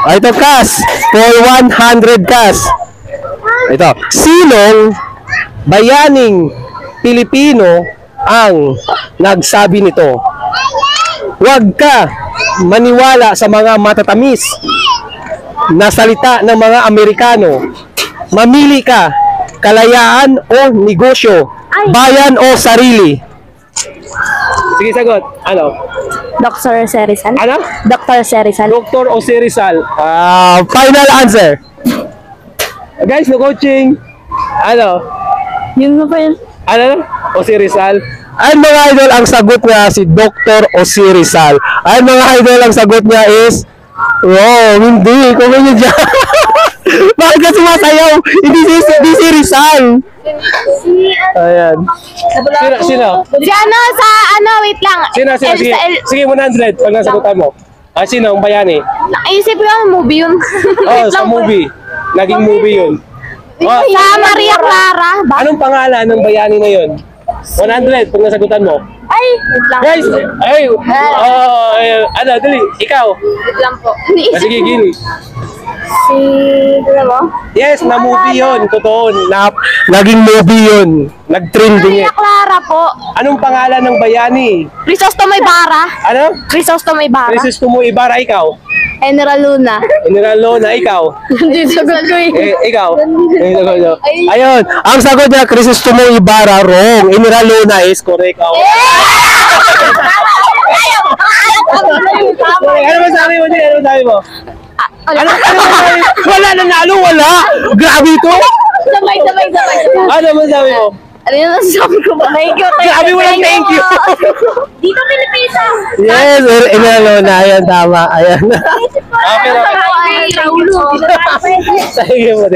Ito, cash. For 100 cash. Ito. Sinong bayaning Pilipino ang nagsabi nito? Huwag ka maniwala sa mga matatamis na salita ng mga Amerikano. Mamili ka, kalayaan o negosyo, bayan o sarili. Sige, sagot. Ano? Dr. Serizal. Ano? Dr. Serizal. Doktor o si Rizal? Final answer. Guys, no coaching. Ano? Yun mo pa yun. Ano? O si Rizal? Ay mga idol, ang sagot niya si Dr. o si Rizal. Ay mga idol, ang sagot niya is hindi. Kumain niyo dyan. Bakit ka sumasayaw? Hindi si Rizal. Ayan. Sino? Si ano sa ano, wait lang. Sige. Sige, 100 pag nasagutan mo. Sino ang bayani? Naisip ko yung movie yun. Sa movie. Naging movie yun. Sa Maria Clara. Anong pangalan ng bayani na yun? 100 pag nasagutan mo. Ay, wait lang. Guys, ano, dali, ikaw. Wait lang po. Sige, gini. Si, ano mo? Yes, na movie yun. Totoo. Naging movie yun. Nag-trending Maria Clara po. Anong pangalan ng bayani? Crisostomo Ibarra. Ano? Crisostomo Ibarra. Crisostomo Ibarra, ikaw. General Luna. General Lona, ikaw. Hindi sagot ko eh. Ikaw. Ayun, ang sagot niya, Crisostomo Ibarra, wrong. General Lona is correct. Ano masabi mo din? Ano masabi mo? Ano masabi mo? Wala, nanalo, wala. Grabe ito. Sabay. Ano masabi mo? Ano yung nasasabi ko ba? Thank you. Grabe, walang thank you. Dito Pilipisa. Yes, General Lona. Ayan, tama. Ayan. Pero, Sige mo,